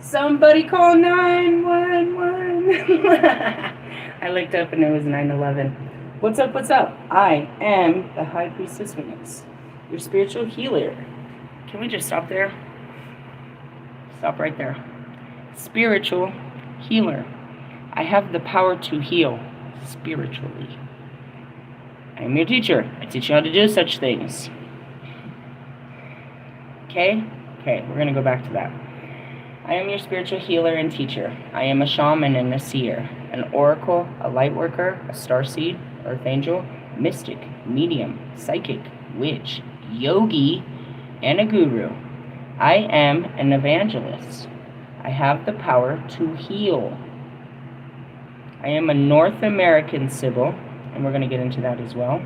Somebody call 911. I looked up and it was 911. What's up? What's up? I am the High Priestess Venus, your spiritual healer. Can we just stop there? Stop right there. Spiritual healer. I have the power to heal spiritually. I am your teacher. I teach you how to do such things. Okay, we're going to go back to that. I am your spiritual healer and teacher. I am a shaman and a seer, an oracle, a light worker, a starseed, earth angel, mystic, medium, psychic, witch, yogi, and a guru. I am an evangelist. I have the power to heal. I am a North American Sibyl, and we're going to get into that as well.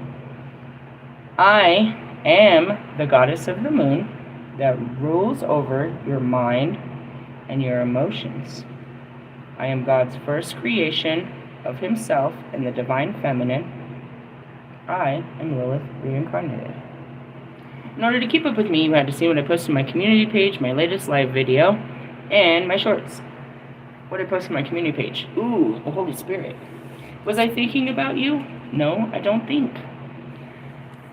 I am the goddess of the moon that rules over your mind and your emotions. I am God's first creation of himself in the divine feminine. I am Lilith reincarnated. In order to keep up with me, you had to see what I post on my community page, my latest live video, and my shorts. What I post on my community page? Ooh, the Holy Spirit. Was I thinking about you? No, I don't think.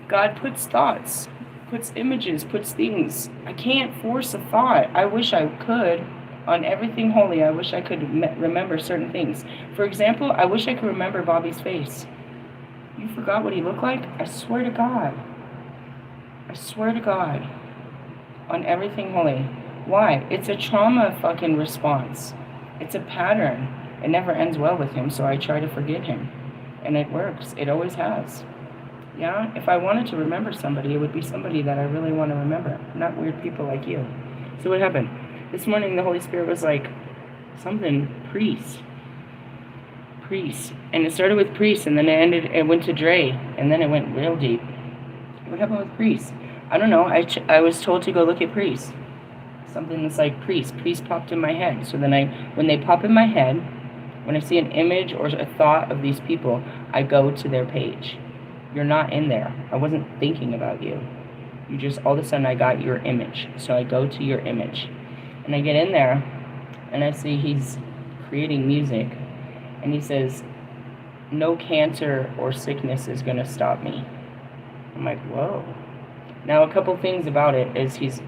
God puts thoughts, puts images, puts things. I can't force a thought. I wish I could. On everything holy, I wish I could remember certain things. For example, I wish I could remember Bobby's face. You forgot what he looked like? I swear to God. I swear to God. On everything holy. Why? It's a trauma fucking response. It's a pattern. It never ends well with him, so I try to forget him. And it works. It always has. Yeah? If I wanted to remember somebody, it would be somebody that I really want to remember. Not weird people like you. So what happened? This morning, the Holy Spirit was like, something, priest. And it started with priest, and then it went to Dre, and then it went real deep. What happened with priest? I don't know. I was told to go look at priest. Something that's like priest. Priest popped in my head. So then when they pop in my head, when I see an image or a thought of these people, I go to their page. You're not in there. I wasn't thinking about you. You just, all of a sudden, I got your image. So I go to your image. And I get in there, and I see he's creating music, and he says, no cancer or sickness is going to stop me. I'm like, whoa. Now, a couple things about it is he's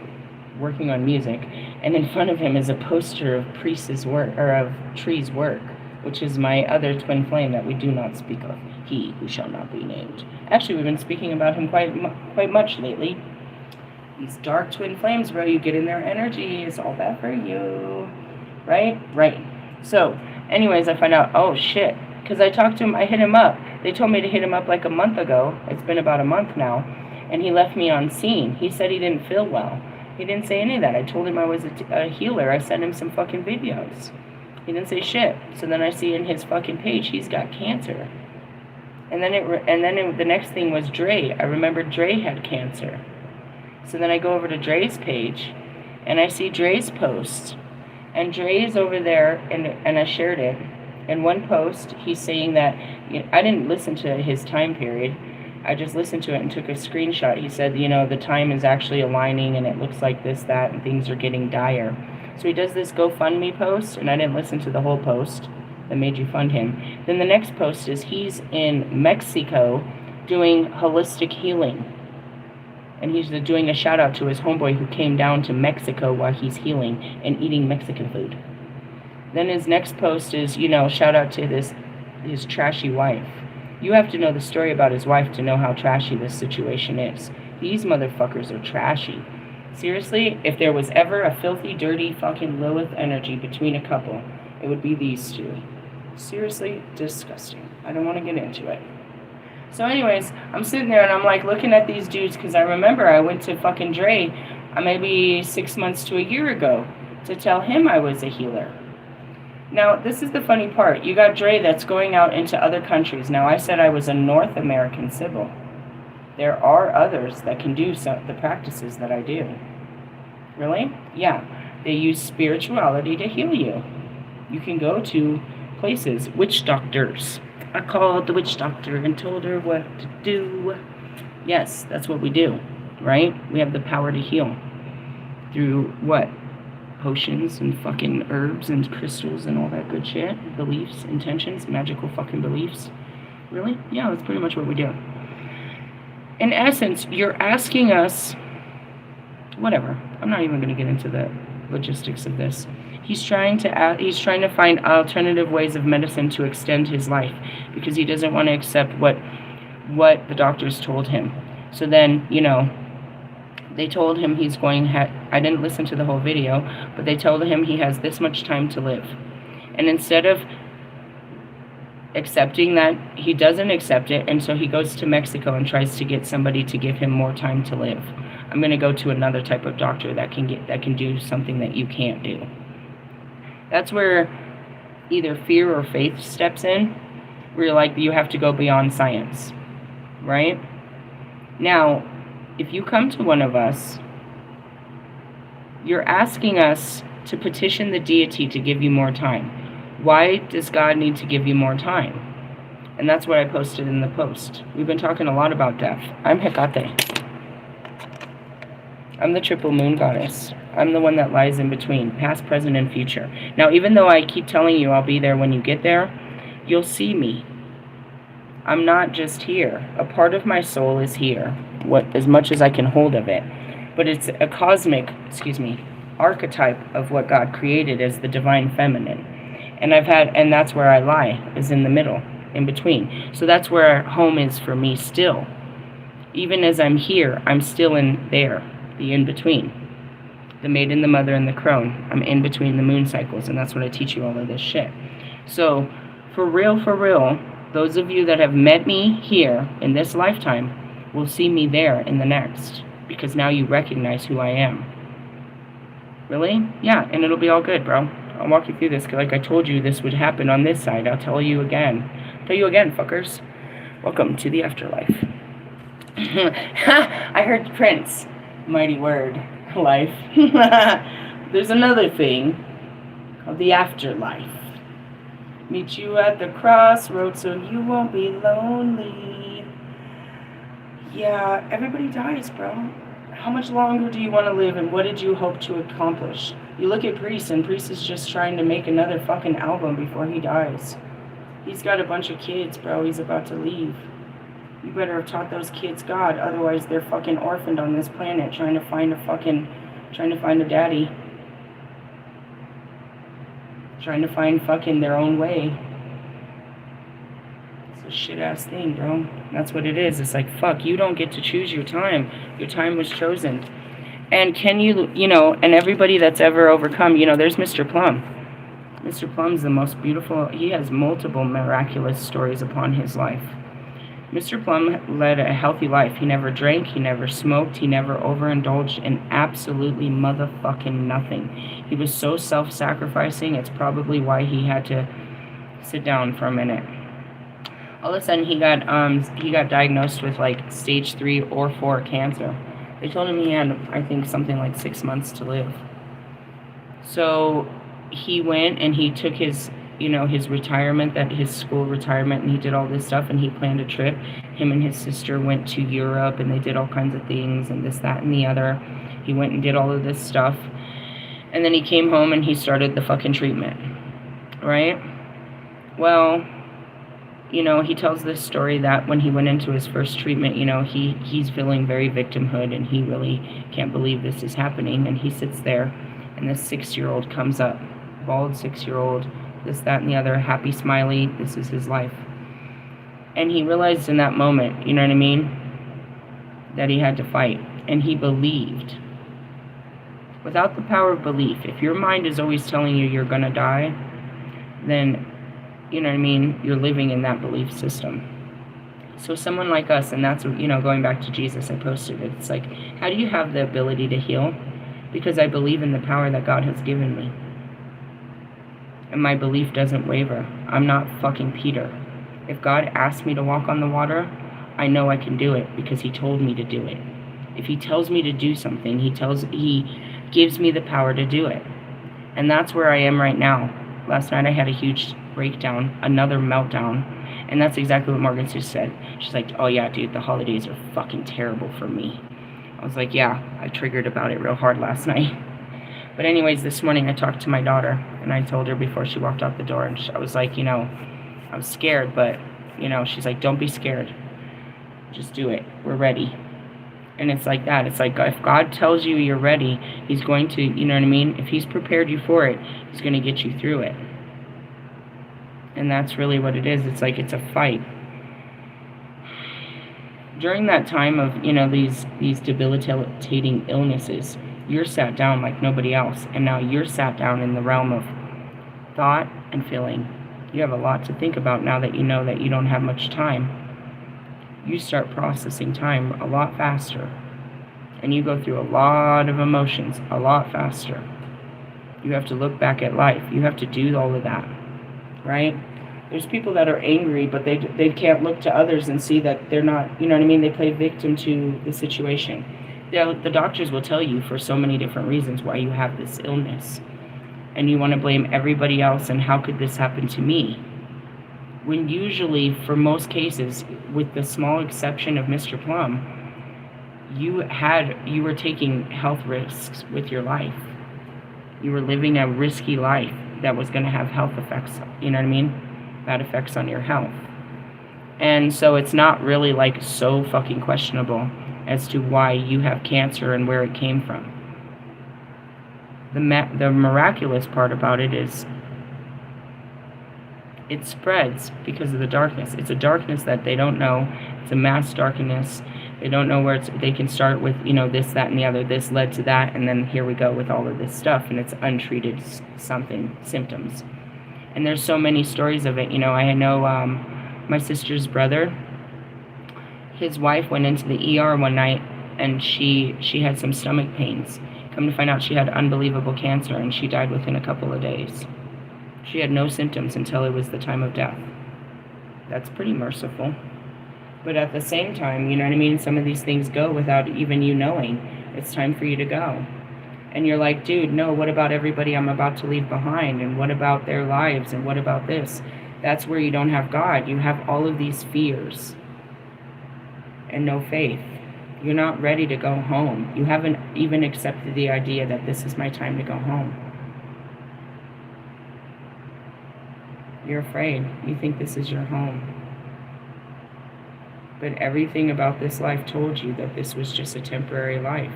working on music, and in front of him is a poster of Priestess work, or of Tree's work, which is my other twin flame that we do not speak of, he who shall not be named. Actually, we've been speaking about him quite much lately. These dark twin flames, bro, you get in their energy, it's all bad for you, right? So, anyways, I find out, oh shit, because I talked to him, I hit him up. They told me to hit him up like a month ago. It's been about a month now, and he left me on scene. He said he didn't feel well. He didn't say any of that. I told him I was a healer. I sent him some fucking videos. He didn't say shit. So then I see in his fucking page, he's got cancer. And then the next thing was Dre. I remembered Dre had cancer. So then I go over to Dre's page, and I see Dre's post. And Dre is over there, and I shared it. In one post, he's saying that, I didn't listen to his time period. I just listened to it and took a screenshot. He said, the time is actually aligning, and it looks like this, that, and things are getting dire. So he does this GoFundMe post, and I didn't listen to the whole post that made you fund him. Then the next post is he's in Mexico doing holistic healing. And he's doing a shout out to his homeboy who came down to Mexico while he's healing and eating Mexican food. Then his next post is, shout out to his trashy wife. You have to know the story about his wife to know how trashy this situation is. These motherfuckers are trashy. Seriously, if there was ever a filthy, dirty, fucking Lilith energy between a couple, it would be these two. Seriously, disgusting. I don't want to get into it. So anyways, I'm sitting there and I'm like looking at these dudes because I remember I went to fucking Dre maybe 6 months to a year ago to tell him I was a healer. Now, this is the funny part. You got Dre that's going out into other countries. Now, I said I was a North American Sibyl. There are others that can do the practices that I do. Really? Yeah. They use spirituality to heal you. You can go to places, witch doctors. I called the witch doctor and told her what to do. Yes, that's what we do, right? We have the power to heal. Through what? potions and fucking herbs and crystals and all that good shit. Beliefs, intentions, magical fucking beliefs. Really? Yeah, that's pretty much what we do. In essence, you're asking us, whatever. I'm not even going to get into the logistics of this. He's trying to find alternative ways of medicine to extend his life because he doesn't want to accept what the doctors told him. So then, they told him he's going, I didn't listen to the whole video, but they told him he has this much time to live. And instead of accepting that, he doesn't accept it, and so he goes to Mexico and tries to get somebody to give him more time to live. I'm going to go to another type of doctor that can do something that you can't do. That's where either fear or faith steps in, where you're like, you have to go beyond science, right? Now, if you come to one of us, you're asking us to petition the deity to give you more time. Why does God need to give you more time? And that's what I posted in the post. We've been talking a lot about death. I'm Hecate. I'm the triple moon goddess. I'm the one that lies in between, past, present, and future. Now, even though I keep telling you I'll be there when you get there, you'll see me. I'm not just here. A part of my soul is here, as much as I can hold of it. But it's a cosmic, archetype of what God created as the divine feminine. And that's where I lie, is in the middle, in between. So that's where home is for me still. Even as I'm here, I'm still in there, the in-between. The maiden, the mother, and the crone. I'm in between the moon cycles, and that's what I teach you all of this shit. So, for real, those of you that have met me here in this lifetime will see me there in the next, because now you recognize who I am. Really? Yeah, and it'll be all good, bro. I'll walk you through this, like I told you this would happen on this side. I'll tell you again. Fuckers. Welcome to the afterlife. I heard Prince. Mighty word. Life. There's another thing called the afterlife. Meet you at the crossroads so you won't be lonely. Yeah, everybody dies, bro. How much longer do you want to live, and what did you hope to accomplish? You look at Priest, and Priest is just trying to make another fucking album before he dies. He's got a bunch of kids, bro. He's about to leave. You better have taught those kids God, otherwise they're fucking orphaned on this planet trying to find a daddy. Trying to find fucking their own way. It's a shit-ass thing, bro. That's what it is. It's like, fuck, you don't get to choose your time. Your time was chosen. And can you, and everybody that's ever overcome, there's Mr. Plum. Mr. Plum's the most beautiful. He has multiple miraculous stories upon his life. Mr. Plum led a healthy life. He never drank, he never smoked, he never overindulged in absolutely motherfucking nothing. He was so self-sacrificing, it's probably why he had to sit down for a minute. All of a sudden, he got diagnosed with like stage 3 or 4 cancer. They told him he had, I think, something like 6 months to live. So he went and he took his retirement, his school retirement, and he did all this stuff, and he planned a trip. Him and his sister went to Europe, and they did all kinds of things, and this, that, and the other. He went and did all of this stuff, and then he came home, and he started the fucking treatment, right? Well, he tells this story that when he went into his first treatment, he's feeling very victimhood, and he really can't believe this is happening, and he sits there, and this 6-year-old comes up, bald 6-year-old, this, that, and the other, happy, smiley, this is his life. And he realized in that moment, that he had to fight. And he believed. Without the power of belief, if your mind is always telling you you're going to die, then, you're living in that belief system. So someone like us, and that's, going back to Jesus, I posted it. It's like, how do you have the ability to heal? Because I believe in the power that God has given me. And my belief doesn't waver. I'm not fucking Peter. If God asked me to walk on the water, I know I can do it because he told me to do it. If he tells me to do something, he gives me the power to do it. And that's where I am right now. Last night I had a huge breakdown, another meltdown. And that's exactly what Morgan just said. She's like, oh yeah, dude, the holidays are fucking terrible for me. I was like, yeah, I triggered about it real hard last night. But anyways, this morning I talked to my daughter, and I told her before she walked out the door, and I was like, I was scared, but, she's like, don't be scared. Just do it. We're ready. And it's like that. It's like if God tells you you're ready, he's going to, you know what I mean? If he's prepared you for it, he's going to get you through it. And that's really what it is. It's like it's a fight. During that time of, these debilitating illnesses, you're sat down like nobody else. And now you're sat down in the realm of thought and feeling. You have a lot to think about now that you know that you don't have much time. You start processing time a lot faster. And you go through a lot of emotions a lot faster. You have to look back at life. You have to do all of that. Right? There's people that are angry, but they can't look to others and see that they're not, you know what I mean? They play victim to the situation. The doctors will tell you for so many different reasons why you have this illness. And you want to blame everybody else and how could this happen to me? When usually, for most cases, with the small exception of Mr. Plum, you were taking health risks with your life. You were living a risky life that was going to have health effects, you know what I mean? Bad effects on your health. And so it's not really like so fucking questionable as to why you have cancer and where it came from. The miraculous part about it is it spreads because of the darkness. It's a darkness that they don't know. It's a mass darkness. They don't know where they can start with, this, that, and the other. This led to that, and then here we go with all of this stuff, and it's untreated symptoms. And there's so many stories of it. I know my sister's brother, his wife went into the ER one night, and she had some stomach pains. Come to find out she had unbelievable cancer, and she died within a couple of days. She had no symptoms until it was the time of death. That's pretty merciful. But at the same time, you know what I mean? Some of these things go without even you knowing. It's time for you to go. And you're like, dude, no, what about everybody I'm about to leave behind? And what about their lives? And what about this? That's where you don't have God. You have all of these fears and no faith. You're not ready to go home. You haven't even accepted the idea that this is my time to go home. You're afraid. You think this is your home. But everything about this life told you that this was just a temporary life.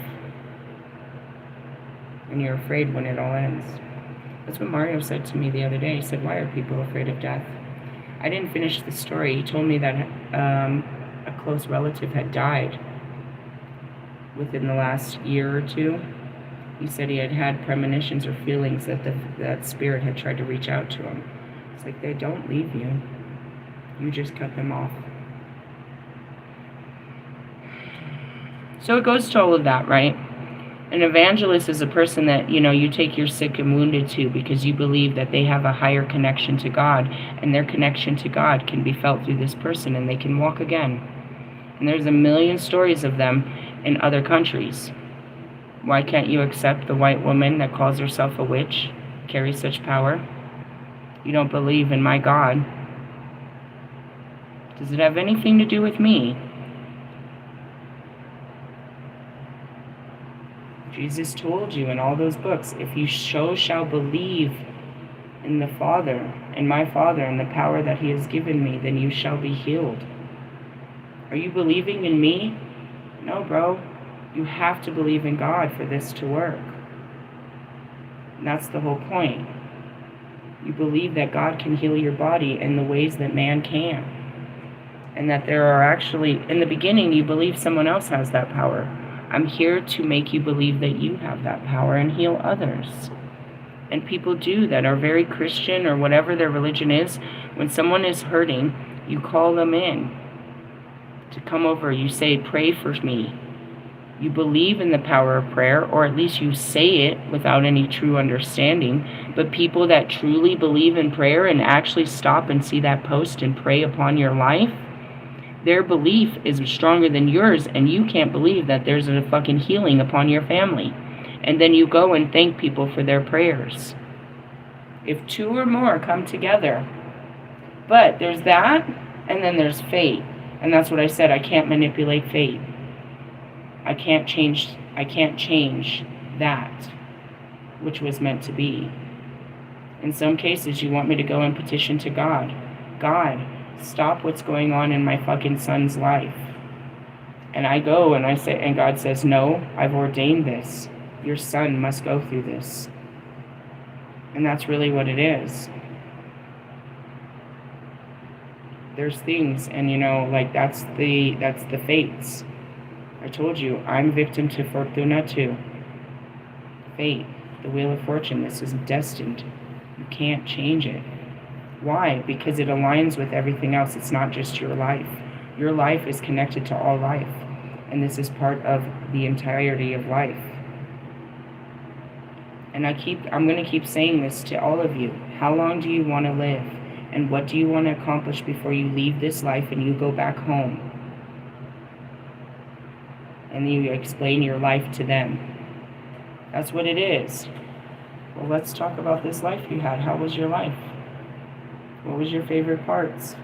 And you're afraid when it all ends. That's what Mario said to me the other day. He said, why are people afraid of death? I didn't finish the story. He told me that a close relative had died within the last year or two. He said he had had premonitions or feelings that that spirit had tried to reach out to him. It's like, they don't leave you. You just cut them off. So it goes to all of that, right? An evangelist is a person that, you take your sick and wounded to because you believe that they have a higher connection to God, and their connection to God can be felt through this person, and they can walk again. And there's a million stories of them in other countries. Why can't you accept the white woman that calls herself a witch, carries such power? You don't believe in my God. Does it have anything to do with me? Jesus told you in all those books, if you shall believe in the Father, in my Father, and the power that he has given me, then you shall be healed. Are you believing in me? No, bro. You have to believe in God for this to work. And that's the whole point. You believe that God can heal your body in the ways that man can. And that there are actually, in the beginning, you believe someone else has that power. I'm here to make you believe that you have that power and heal others. And people do that are very Christian or whatever their religion is. When someone is hurting, you call them in to come over. You say, pray for me. You believe in the power of prayer, or at least you say it without any true understanding. But people that truly believe in prayer and actually stop and see that post and pray upon your life, their belief is stronger than yours, and you can't believe that there's a fucking healing upon your family. And then you go and thank people for their prayers. If two or more come together. But there's that, and then there's fate. And that's what I said, I can't manipulate fate. I can't change that. which was meant to be. In some cases, you want me to go and petition to God. God, stop what's going on in my fucking son's life. And I go and I say, and God says, no, I've ordained this. Your son must go through this. And that's really what it is. There's things, and you know, like that's the fates. I told you, I'm victim to Fortuna too. Fate, the wheel of fortune. This is destined. You can't change it. Why? Because it aligns with everything else. It's not just your life. Your life is connected to all life. And this is part of the entirety of life. And I'm going to keep saying this to all of you. How long do you want to live? And what do you want to accomplish before you leave this life and you go back home? And you explain your life to them. That's what it is. Well, let's talk about this life you had. How was your life? What was your favorite parts?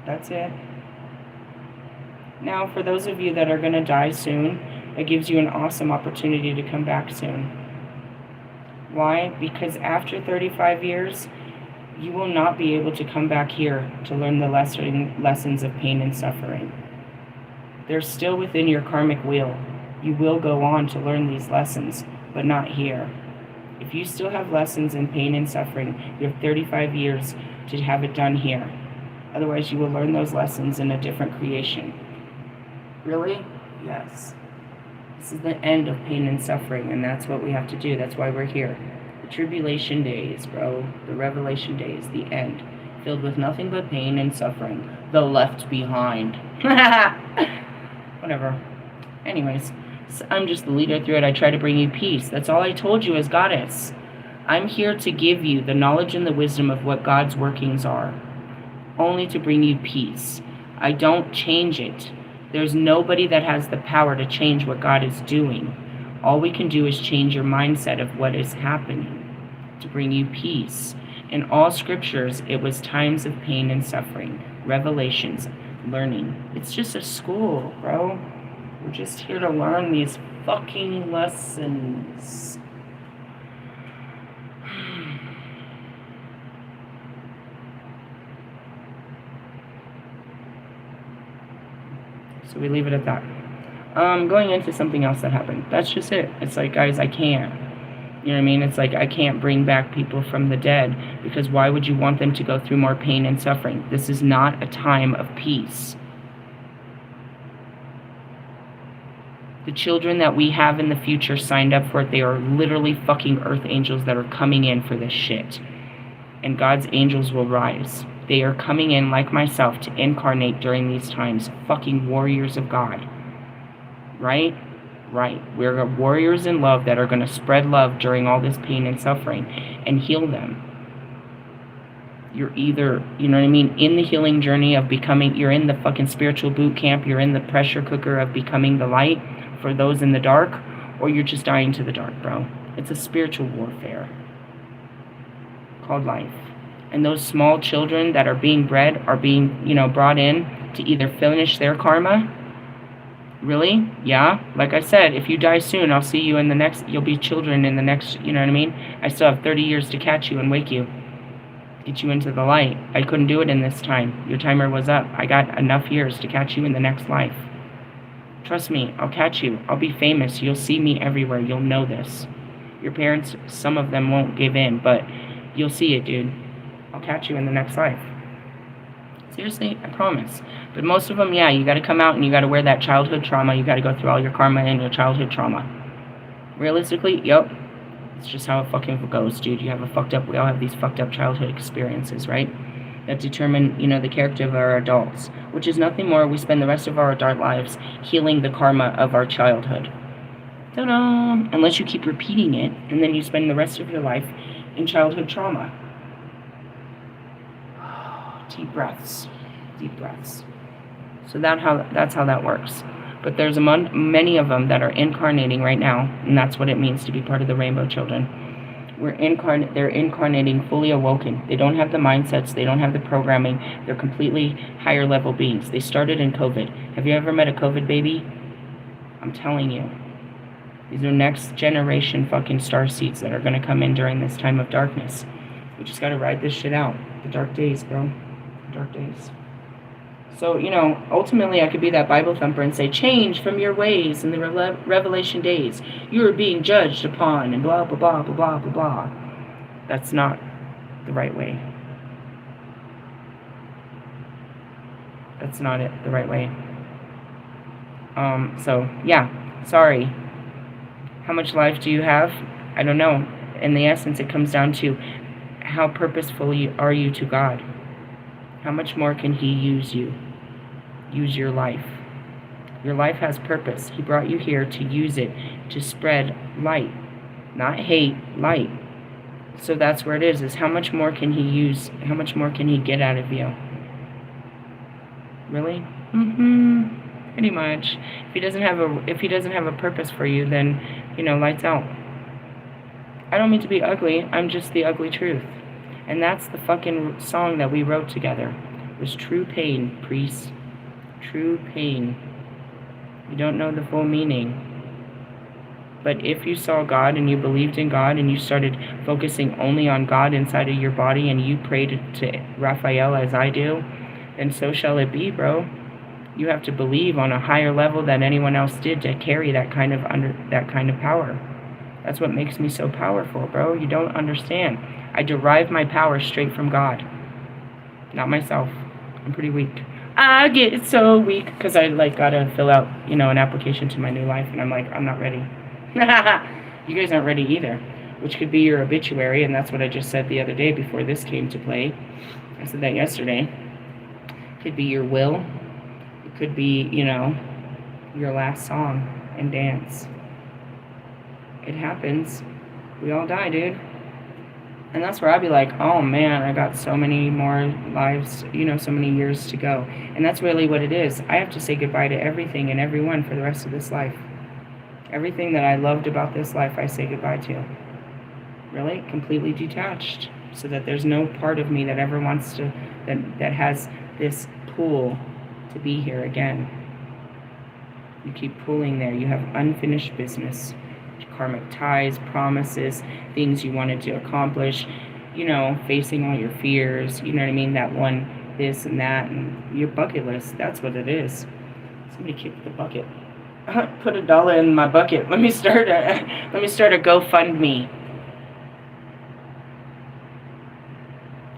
That's it. Now, for those of you that are going to die soon, it gives you an awesome opportunity to come back soon. Why? Because after 35 years, you will not be able to come back here to learn the lessons of pain and suffering. They're still within your karmic wheel. You will go on to learn these lessons, but not here. If you still have lessons in pain and suffering, you have 35 years to have it done here. Otherwise, you will learn those lessons in a different creation. Really? Yes. This is the end of pain and suffering, and that's what we have to do. That's why we're here. The tribulation days, bro. The revelation days, the end. Filled with nothing but pain and suffering. The left behind. Whatever. Anyways, so I'm just the leader through it. I try to bring you peace. That's all I told you as Goddess. I'm here to give you the knowledge and the wisdom of what God's workings are. Only to bring you peace. I don't change it. There's nobody that has the power to change what God is doing. All we can do is change your mindset of what is happening to bring you peace. In all scriptures, it was times of pain and suffering, revelations, learning. It's just a school, bro. We're just here to learn these fucking lessons. So we leave it at that. Going into something else that happened. That's just it. It's like, guys, I can't. You know what I mean? It's like I can't bring back people from the dead, because why would you want them to go through more pain and suffering? This is not a time of peace. The children that we have in the future signed up for it. They are literally fucking earth angels that are coming in for this shit. And God's angels will rise. They are coming in like myself to incarnate during these times. Fucking warriors of God. Right? Right. We're warriors in love that are going to spread love during all this pain and suffering and heal them. You're either, you know what I mean, in the healing journey of becoming, you're in the fucking spiritual boot camp, you're in the pressure cooker of becoming the light for those in the dark, or you're just dying to the dark, bro. It's a spiritual warfare called life. And those small children that are being bred are being, you know, brought in to either finish their karma. Really? Yeah. Like I said, if you die soon, I'll see you in the next, you'll be children in the next, you know what I mean? I still have 30 years to catch you and wake you. Get you into the light. I couldn't do it in this time. Your timer was up. I got enough years to catch you in the next life. Trust me, I'll catch you. I'll be famous. You'll see me everywhere. You'll know this. Your parents, some of them won't give in, but you'll see it, dude. I'll catch you in the next life. Seriously, I promise. But most of them, yeah, you got to come out and you got to wear that childhood trauma. You got to go through all your karma and your childhood trauma. Realistically, yep. It's just how it fucking goes, dude. We all have these fucked up childhood experiences, right? That determine, you know, the character of our adults. Which is nothing more. We spend the rest of our adult lives healing the karma of our childhood. Ta-da! Unless you keep repeating it, and then you spend the rest of your life in childhood trauma. Deep breaths. Deep breaths. So that's how that works. But there's many of them that are incarnating right now, and that's what it means to be part of the Rainbow Children. They're incarnating fully awoken. They don't have the mindsets, they don't have the programming. They're completely higher level beings. They started in COVID. Have you ever met a COVID baby? I'm telling you. These are next generation fucking starseeds that are going to come in during this time of darkness. We just got to ride this shit out. The dark days, bro. The dark days. So, you know, ultimately I could be that Bible thumper and say, change from your ways in the Revelation days. You are being judged upon and blah, blah, blah, blah, blah, blah, blah. That's not the right way. That's not it, the right way. So, yeah, sorry. How much life do you have? I don't know. In the essence, it comes down to how purposeful are you to God? How much more can He use you? Use your life. Your life has purpose. He brought you here to use it, to spread light. Not hate, light. So that's where it is how much more can He use? How much more can He get out of you? Really? Pretty much. If he doesn't have a purpose for you, then, you know, lights out. I don't mean to be ugly. I'm just the ugly truth. And that's the fucking song that we wrote together. It was true pain, priest. True pain. You don't know the full meaning. But if you saw God and you believed in God and you started focusing only on God inside of your body and you prayed to Raphael as I do, then so shall it be, bro. You have to believe on a higher level than anyone else did to carry that kind of power. That's what makes me so powerful, bro. You don't understand. I derive my power straight from God, not myself. I'm pretty weak. I get so weak because I gotta fill out, you know, an application to my new life, and I'm like, I'm not ready. You guys aren't ready either, which could be your obituary, and that's what I just said the other day before this came to play. I said that yesterday. Could be your will. It could be, you know, your last song and dance. It happens. We all die, dude. And that's where I'd be like, oh man, I got so many more lives, you know, so many years to go. And that's really what it is. I have to say goodbye to everything and everyone for the rest of this life. Everything that I loved about this life, I say goodbye to. Really? Completely detached. So that there's no part of me that ever wants to, that has this pull to be here again. You keep pulling there. You have unfinished business. Karmic ties, promises, things you wanted to accomplish, you know, facing all your fears, you know what I mean? That one, this and that, and your bucket list. That's what it is. Somebody kicked the bucket. Put $1 in my bucket. Let me start a GoFundMe.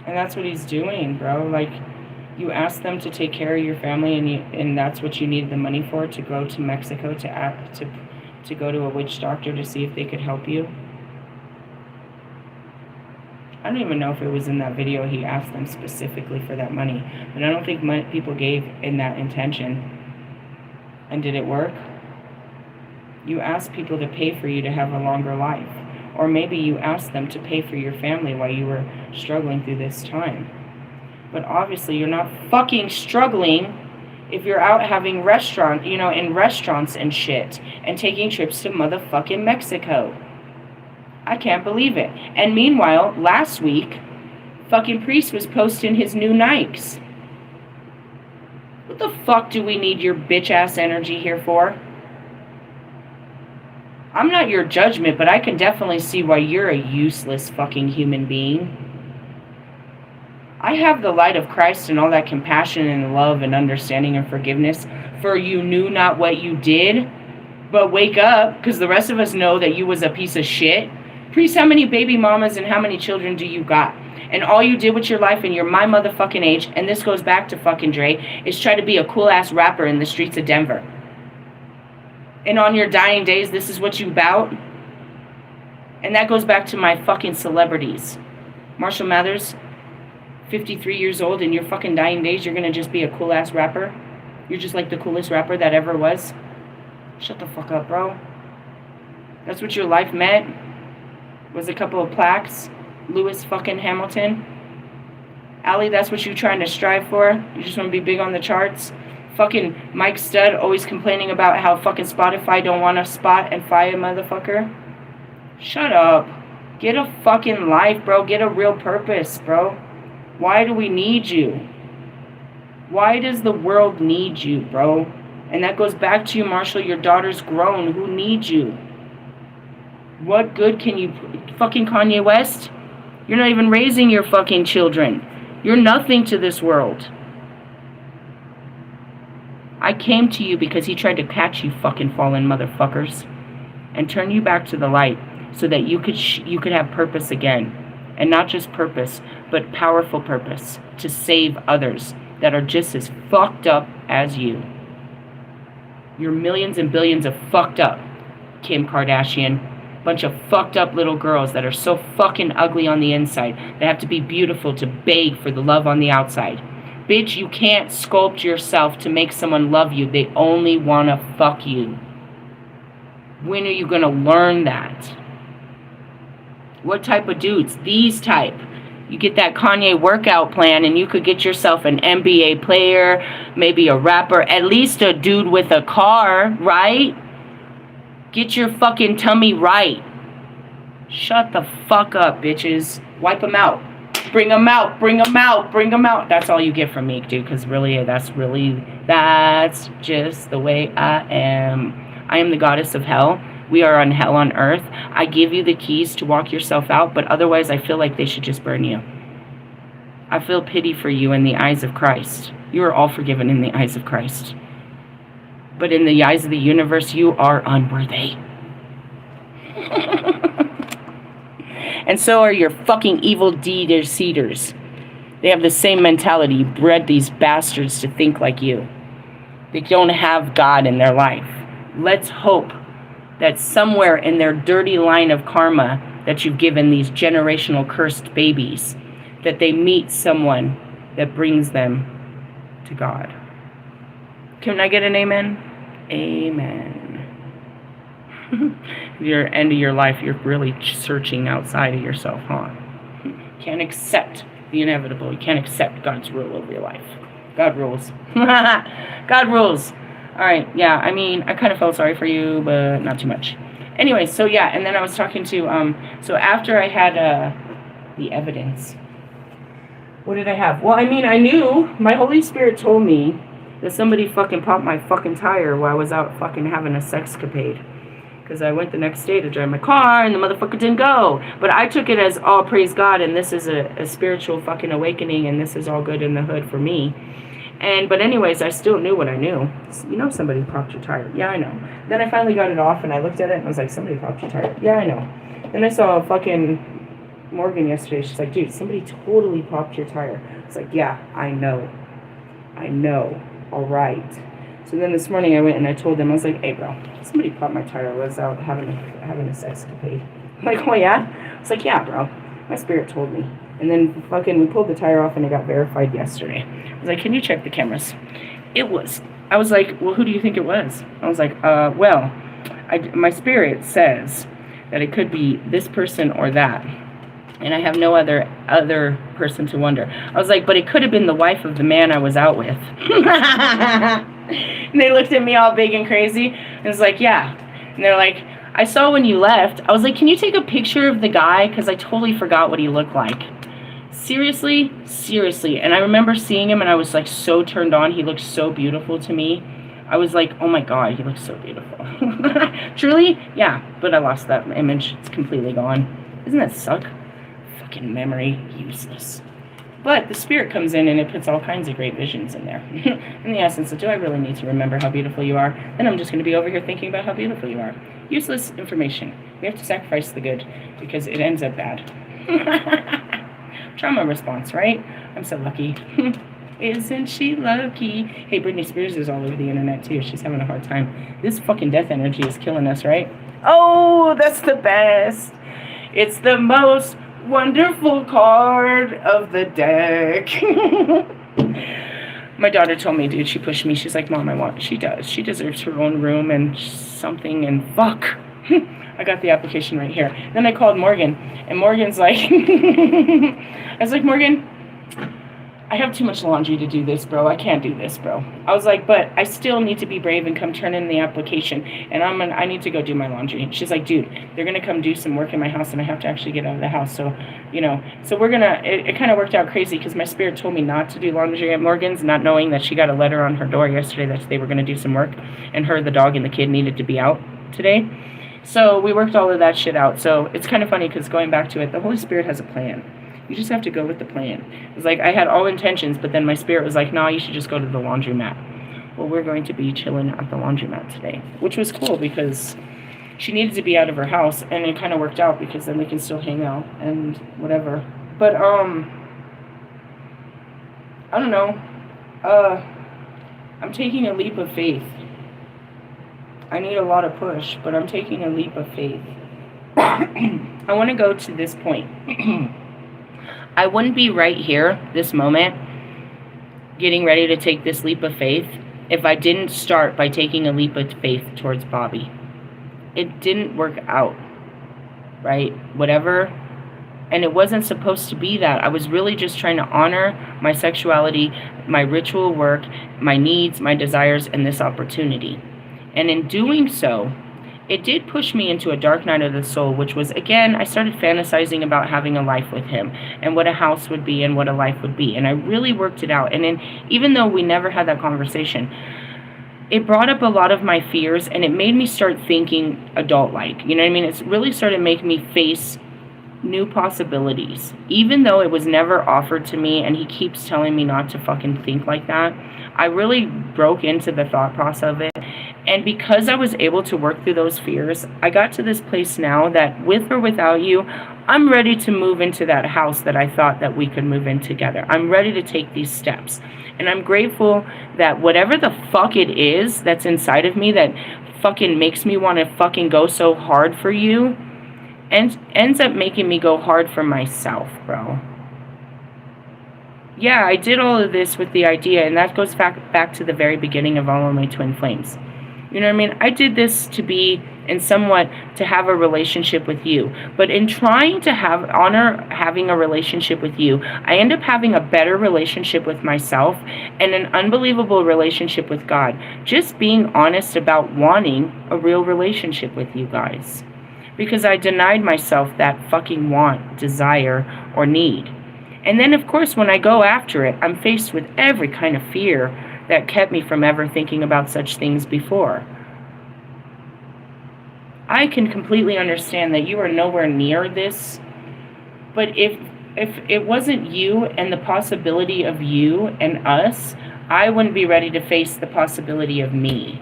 And that's what he's doing, bro. Like, you asked them to take care of your family, and that's what you needed the money for, to go to Mexico to go to a witch doctor to see if they could help you. I don't even know if it was in that video he asked them specifically for that money, but I don't think people gave in that intention. And did it work? You asked people to pay for you to have a longer life, or maybe you asked them to pay for your family while you were struggling through this time. But obviously you're not fucking struggling if you're out having in restaurants and shit, and taking trips to motherfucking Mexico. I can't believe it. And meanwhile, last week, fucking Priest was posting his new Nikes. What the fuck do we need your bitch-ass energy here for? I'm not your judgment, but I can definitely see why you're a useless fucking human being. I have the light of Christ and all that compassion and love and understanding and forgiveness, for you knew not what you did, but wake up, because the rest of us know that you was a piece of shit. Priest, how many baby mamas and how many children do you got? And all you did with your life, and you're my motherfucking age, and this goes back to fucking Dre, is try to be a cool-ass rapper in the streets of Denver. And on your dying days, this is what you bout? And that goes back to my fucking celebrities. Marshall Mathers, 53 years old, in your fucking dying days, you're gonna just be a cool-ass rapper? You're just like the coolest rapper that ever was? Shut the fuck up, bro. That's what your life meant? Was a couple of plaques? Lewis fucking Hamilton? Allie, that's what you're trying to strive for? You just want to be big on the charts? Fucking Mike Stud always complaining about how fucking Spotify don't want to spot and fire motherfucker? Shut up. Get a fucking life, bro. Get a real purpose, bro. Why do we need you? Why does the world need you, bro? And that goes back to you, Marshall. Your daughter's grown. Who needs you? What good can you... Fucking Kanye West? You're not even raising your fucking children. You're nothing to this world. I came to you because he tried to catch you fucking fallen motherfuckers and turn you back to the light so that you could have purpose again. And not just purpose, but powerful purpose to save others that are just as fucked up as you. You're millions and billions of fucked up, Kim Kardashian. Bunch of fucked up little girls that are so fucking ugly on the inside. They have to be beautiful to beg for the love on the outside. Bitch, you can't sculpt yourself to make someone love you. They only want to fuck you. When are you going to learn that? What type of dudes? These type. You get that Kanye workout plan and you could get yourself an NBA player, maybe a rapper, at least a dude with a car, right? Get your fucking tummy right. Shut the fuck up, bitches. Wipe them out. Bring them out. Bring them out. Bring them out. That's all you get from me, dude, because really, that's just the way I am. I am the goddess of hell. We are on hell on earth. I give you the keys to walk yourself out, but otherwise I feel like they should just burn you. I feel pity for you in the eyes of Christ. You are all forgiven in the eyes of Christ. But in the eyes of the universe, you are unworthy. And so are your fucking evil deeders. They have the same mentality. You bred these bastards to think like you. They don't have God in their life. Let's hope that somewhere in their dirty line of karma that you've given these generational cursed babies, that they meet someone that brings them to God. Can I get an amen? Amen. Your end of your life, you're really searching outside of yourself, huh? Can't accept the inevitable. You can't accept God's rule over your life. God rules. God rules. All right, yeah, I mean, I kind of felt sorry for you, but not too much. Anyway, so yeah, and then I was talking to, so after I had the evidence, what did I have? Well, I mean, I knew, my Holy Spirit told me that somebody fucking popped my fucking tire while I was out fucking having a sexcapade. Because I went the next day to drive my car, and the motherfucker didn't go. But I took it as, oh, praise God, and this is a spiritual fucking awakening, and this is all good in the hood for me. But anyways, I still knew what I knew. You know somebody popped your tire. Yeah, I know. Then I finally got it off, and I looked at it, and I was like, somebody popped your tire. Yeah, I know. Then I saw fucking Morgan yesterday. She's like, dude, somebody totally popped your tire. I was like, yeah, I know. All right. So then this morning I went and I told them, I was like, hey, bro, somebody popped my tire. I was out having a sexcapade. I'm like, oh, yeah? I was like, yeah, bro. My spirit told me. And then fucking we pulled the tire off and it got verified yesterday. I was like, can you check the cameras? I was like, well, who do you think it was? I was like, well, my spirit says that it could be this person or that. And I have no other person to wonder. I was like, but it could have been the wife of the man I was out with. And they looked at me all big and crazy. And it's like, yeah. And they're like, I saw when you left. I was like, can you take a picture of the guy? Because I totally forgot what he looked like. Seriously. And I remember seeing him and I was like so turned on. He looked so beautiful to me. I was like, oh my God, he looks so beautiful. Truly? Yeah. But I lost that image. It's completely gone. Doesn't that suck? Fucking memory. Useless. But the spirit comes in and it puts all kinds of great visions in there. In the essence of, do I really need to remember how beautiful you are? Then I'm just going to be over here thinking about how beautiful you are. Useless information. We have to sacrifice the good because it ends up bad. Trauma response, right? I'm so lucky. Isn't she lucky? Hey, Britney Spears is all over the internet too. She's having a hard time. This fucking death energy is killing us, right? Oh, that's the best. It's the most wonderful card of the deck. My daughter told me, dude, she pushed me. She's like, Mom, she does. She deserves her own room and something, and fuck. I got the application right here. Then I called Morgan, and Morgan's like, I was like, Morgan, I have too much laundry to do this, bro. I can't do this, bro. I was like, but I still need to be brave and come turn in the application, and I need to go do my laundry. She's like, dude, they're going to come do some work in my house, and I have to actually get out of the house. So, so we're going to, it kind of worked out crazy because my spirit told me not to do laundry at Morgan's, not knowing that she got a letter on her door yesterday that they were going to do some work, and her, the dog, and the kid needed to be out today. So we worked all of that shit out. So it's kind of funny because going back to it, the Holy Spirit has a plan. You just have to go with the plan. It's like I had all intentions, but then my spirit was like, no, you should just go to the laundromat. Well, we're going to be chilling at the laundromat today, which was cool because she needed to be out of her house, and it kind of worked out because then we can still hang out and whatever. But I don't know. I'm taking a leap of faith. I need a lot of push, but I'm taking a leap of faith. I want to go to this point. I wouldn't be right here, this moment, getting ready to take this leap of faith if I didn't start by taking a leap of faith towards Bobby. It didn't work out, right? Whatever. And it wasn't supposed to be that. I was really just trying to honor my sexuality, my ritual work, my needs, my desires, and this opportunity. And in doing so, it did push me into a dark night of the soul, which was, again, I started fantasizing about having a life with him and what a house would be and what a life would be. And I really worked it out. And then, even though we never had that conversation, it brought up a lot of my fears, and it made me start thinking adult-like. You know what I mean? It's really started making me face new possibilities. Even though it was never offered to me, and he keeps telling me not to fucking think like that, I really broke into the thought process of it. And because I was able to work through those fears, I got to this place now that, with or without you, I'm ready to move into that house that I thought that we could move in together. I'm ready to take these steps. And I'm grateful that whatever the fuck it is that's inside of me that fucking makes me want to fucking go so hard for you, and ends up making me go hard for myself, bro. Yeah, I did all of this with the idea, and that goes back to the very beginning of all of my twin flames. You know what I mean? I did this to be, and somewhat to have a relationship with you. But in trying to honor having a relationship with you, I end up having a better relationship with myself and an unbelievable relationship with God. Just being honest about wanting a real relationship with you guys. Because I denied myself that fucking want, desire, or need. And then, of course, when I go after it, I'm faced with every kind of fear that kept me from ever thinking about such things before. I can completely understand that you are nowhere near this, but if it wasn't you and the possibility of you and us, I wouldn't be ready to face the possibility of me.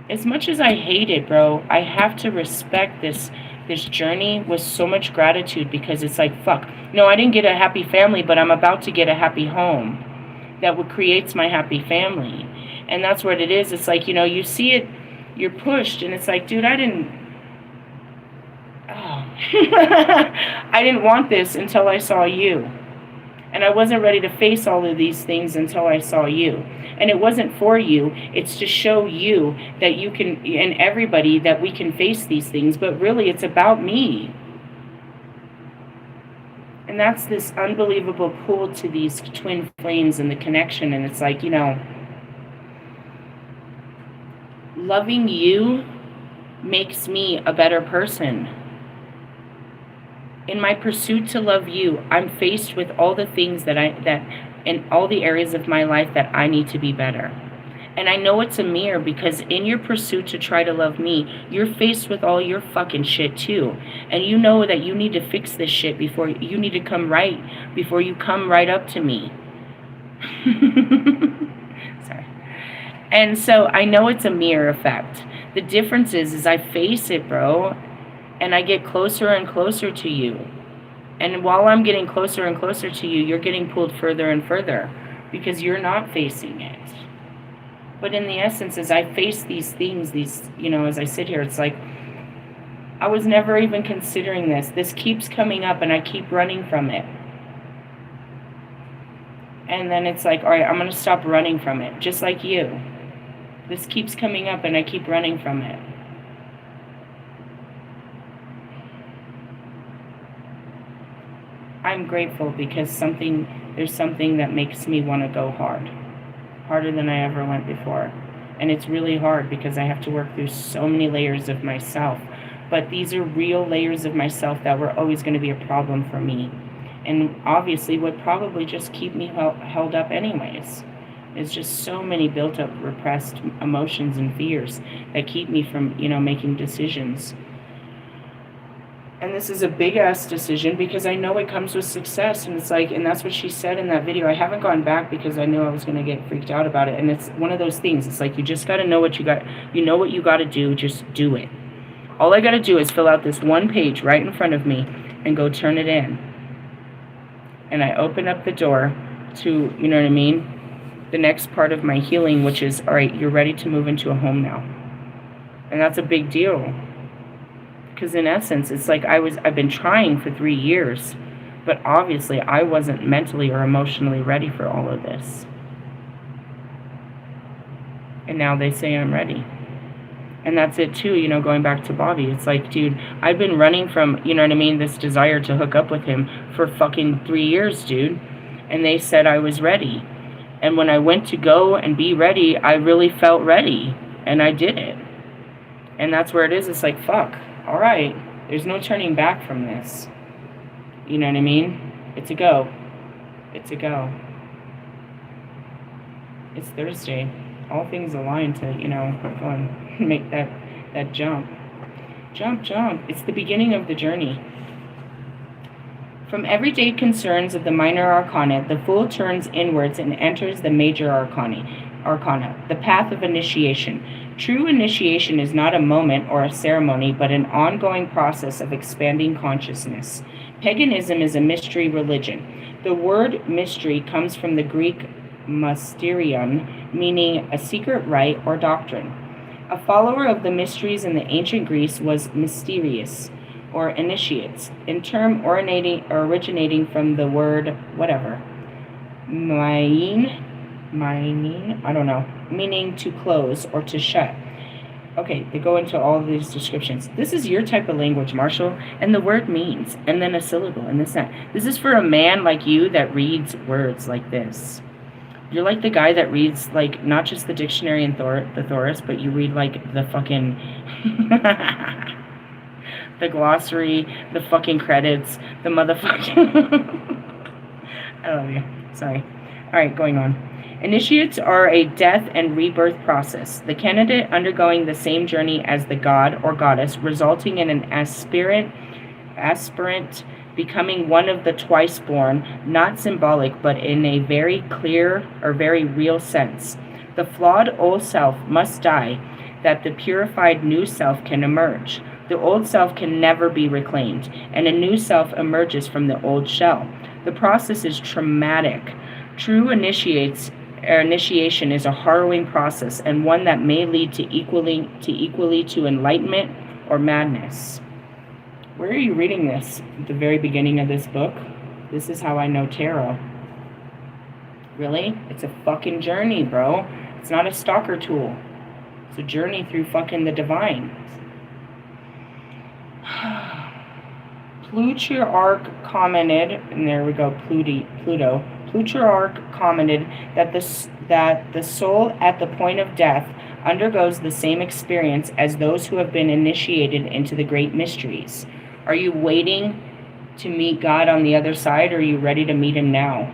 As much as I hate it, bro, I have to respect this journey with so much gratitude, because it's like, fuck, no, I didn't get a happy family, but I'm about to get a happy home that creates my happy family. And that's what it is. It's like, you see it, you're pushed, and it's like, dude, I didn't want this until I saw you. And I wasn't ready to face all of these things until I saw you. And it wasn't for you. It's to show you that you can, and everybody, that we can face these things. But really, it's about me. And that's this unbelievable pull to these twin flames and the connection. And it's like, loving you makes me a better person. In my pursuit to love you, I'm faced with all the things that in all the areas of my life that I need to be better. And I know it's a mirror, because in your pursuit to try to love me, you're faced with all your fucking shit too. And you know that you need to fix this shit before you need to come right, before you come right up to me. Sorry. And so I know it's a mirror effect. The difference is I face it, bro, and I get closer and closer to you. And while I'm getting closer and closer to you, you're getting pulled further and further, because you're not facing it. But in the essence, as I face these things, as I sit here, it's like, I was never even considering this. This keeps coming up, and I keep running from it. And then it's like, all right, I'm going to stop running from it, just like you. This keeps coming up, and I keep running from it. I'm grateful because there's something that makes me want to go harder than I ever went before. And it's really hard because I have to work through so many layers of myself. But these are real layers of myself that were always going to be a problem for me. And obviously would probably just keep me held up anyways. It's just so many built up repressed emotions and fears that keep me from, making decisions. And this is a big ass decision because I know it comes with success. And it's like, and that's what she said in that video. I haven't gone back because I knew I was going to get freaked out about it. And it's one of those things. It's like, you just got to know what you got. You know what you got to do. Just do it. All I got to do is fill out this one page right in front of me and go turn it in. And I open up the door to, you know what I mean? The next part of my healing, which is, all right, you're ready to move into a home now. And that's a big deal. Because in essence, it's like I've been trying for 3 years, but obviously I wasn't mentally or emotionally ready for all of this. And now they say I'm ready. And that's it too, going back to Bobby. It's like, dude, I've been running from, this desire to hook up with him for fucking 3 years, dude. And they said I was ready. And when I went to go and be ready, I really felt ready. And I did it. And that's where it is. It's like, fuck. All right, there's no turning back from this. You know what I mean? It's a go. It's a go. It's Thursday. All things align to, go and make that jump. Jump. It's the beginning of the journey. From everyday concerns of the minor arcana, the fool turns inwards and enters the major arcana, the path of initiation. True initiation is not a moment or a ceremony, but an ongoing process of expanding consciousness. Paganism is a mystery religion. The word mystery comes from the Greek mysterion, meaning a secret rite or doctrine. A follower of the mysteries in the ancient Greece was mysterious, or initiates, in term originating from the word whatever. I don't know, meaning to close or to shut. Okay, they go into all of these descriptions. This is your type of language, Marshall, and the word means, and then a syllable, and this, that. This is for a man like you that reads words like this. You're like the guy that reads, like, not just the dictionary and thesaurus, but you read, like, the fucking... the glossary, the fucking credits, the motherfucking... I love you. Sorry. Alright, going on. Initiates are a death and rebirth process, the candidate undergoing the same journey as the god or goddess, resulting in an aspirant becoming one of the twice born, not symbolic, but in a very clear or very real sense. The flawed old self must die, that the purified new self can emerge. The old self can never be reclaimed, and a new self emerges from the old shell. The process is traumatic. True initiation is a harrowing process, and one that may lead to equally to enlightenment or madness. Where are you reading this? At the very beginning of this book? This is how I know tarot. Really? It's a fucking journey, bro. It's not a stalker tool. It's a journey through fucking the divine. Plutarch commented, and there we go, Pluto. Plutarch commented that the soul at the point of death undergoes the same experience as those who have been initiated into the great mysteries. Are you waiting to meet God on the other side, or are you ready to meet him now?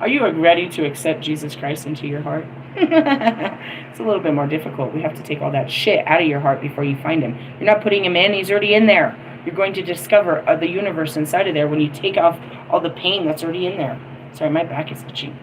Are you ready to accept Jesus Christ into your heart? It's a little bit more difficult. We have to take all that shit out of your heart before you find him. You're not putting him in. He's already in there. You're going to discover the universe inside of there when you take off all the pain that's already in there. Sorry, my back is itchy.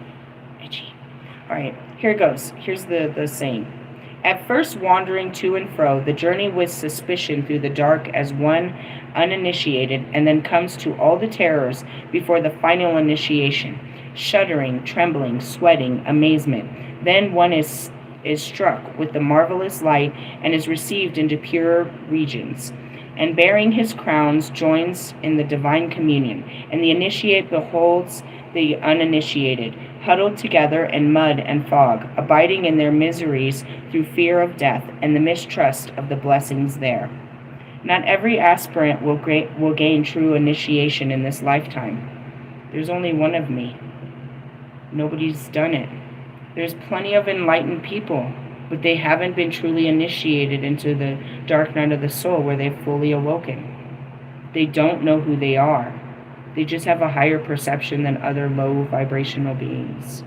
All right, here it goes. Here's the saying. At first wandering to and fro, the journey with suspicion through the dark as one uninitiated, and then comes to all the terrors before the final initiation. Shuddering, trembling, sweating, amazement. Then one is struck with the marvelous light and is received into purer regions. And bearing his crowns, joins in the divine communion. And the initiate beholds the uninitiated, huddled together in mud and fog, abiding in their miseries through fear of death and the mistrust of the blessings there. Not every aspirant will gain true initiation in this lifetime. There's only one of me. Nobody's done it. There's plenty of enlightened people, but they haven't been truly initiated into the dark night of the soul where they've fully awoken. They don't know who they are. They just have a higher perception than other low vibrational beings.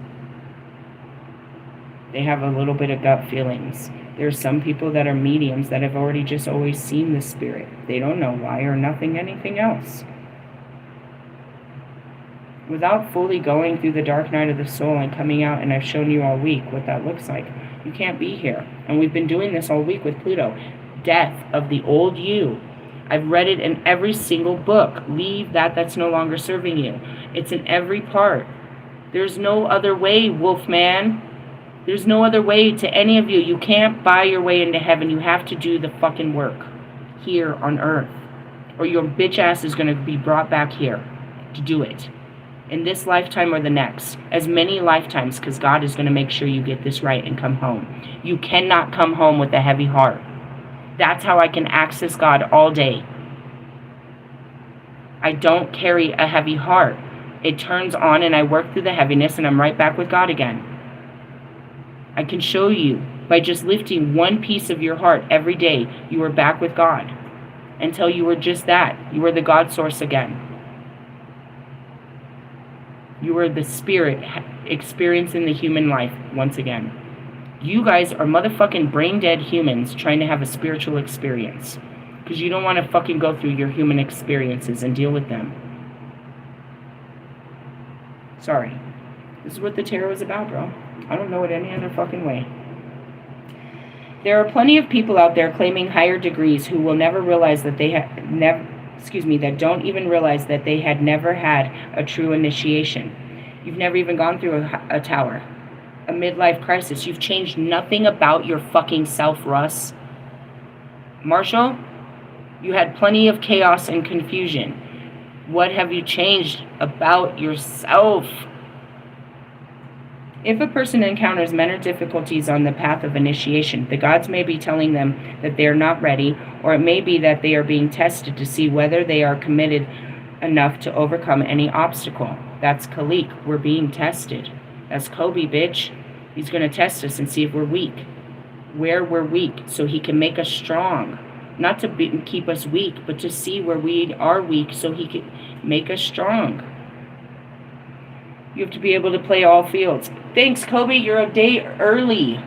They have a little bit of gut feelings. There's some people that are mediums that have already just always seen the spirit. They don't know why or nothing, anything else. Without fully going through the dark night of the soul and coming out, and I've shown you all week what that looks like, you can't be here. And we've been doing this all week with Pluto. Death of the old you. I've read it in every single book. Leave that that's no longer serving you. It's in every part. There's no other way, Wolfman. There's no other way to any of you. You can't buy your way into heaven. You have to do the fucking work here on earth. Or your bitch ass is going to be brought back here to do it. In this lifetime or the next. As many lifetimes, because God is going to make sure you get this right and come home. You cannot come home with a heavy heart. That's how I can access God all day. I don't carry a heavy heart. It turns on and I work through the heaviness and I'm right back with God again. I can show you by just lifting one piece of your heart every day, you are back with God. Until you were just that. You were the God source again. You are the spirit experiencing the human life once again. You guys are motherfucking brain dead humans trying to have a spiritual experience. Because you don't want to fucking go through your human experiences and deal with them. Sorry. This is what the tarot is about, bro. I don't know it any other fucking way. There are plenty of people out there claiming higher degrees who will never realize that they that don't even realize that they had never had a true initiation. You've never even gone through a tower. A midlife crisis. You've changed nothing about your fucking self, Russ. Marshall, you had plenty of chaos and confusion. What have you changed about yourself? If a person encounters mental difficulties on the path of initiation, the gods may be telling them that they are not ready, or it may be that they are being tested to see whether they are committed enough to overcome any obstacle. That's Khalik. We're being tested. That's Kobe, bitch. He's going to test us and see if we're weak. Where we're weak, so he can make us strong. Not to keep us weak, but to see where we are weak so he can make us strong. You have to be able to play all fields. Thanks, Kobe. You're a day early.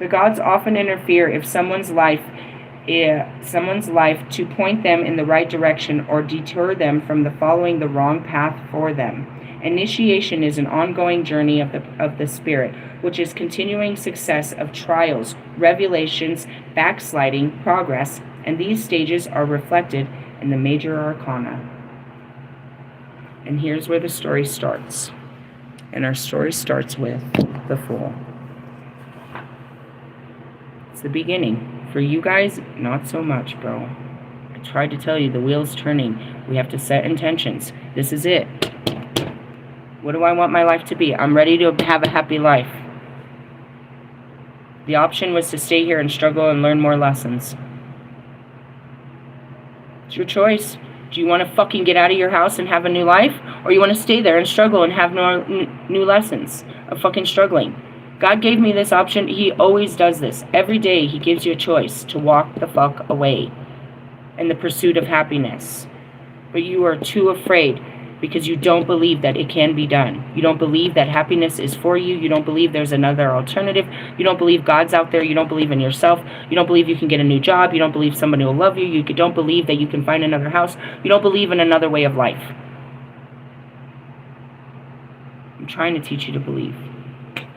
The gods often interfere if someone's life to point them in the right direction or deter them from following the wrong path for them. Initiation is an ongoing journey of the spirit, which is continuing success of trials, revelations, backsliding, progress, and these stages are reflected in the major arcana. And here's where the story starts. And our story starts with the Fool. It's the beginning. For you guys, not so much, bro. I tried to tell you, the wheel's turning. We have to set intentions. This is it. What do I want my life to be? I'm ready to have a happy life. The option was to stay here and struggle and learn more lessons. It's your choice. Do you want to fucking get out of your house and have a new life? Or you want to stay there and struggle and have new lessons of fucking struggling? God gave me this option. He always does this. Every day he gives you a choice to walk the fuck away in the pursuit of happiness. But you are too afraid because you don't believe that it can be done. You don't believe that happiness is for you. You don't believe there's another alternative. You don't believe God's out there. You don't believe in yourself. You don't believe you can get a new job. You don't believe somebody will love you. You don't believe that you can find another house. You don't believe in another way of life. I'm trying to teach you to believe.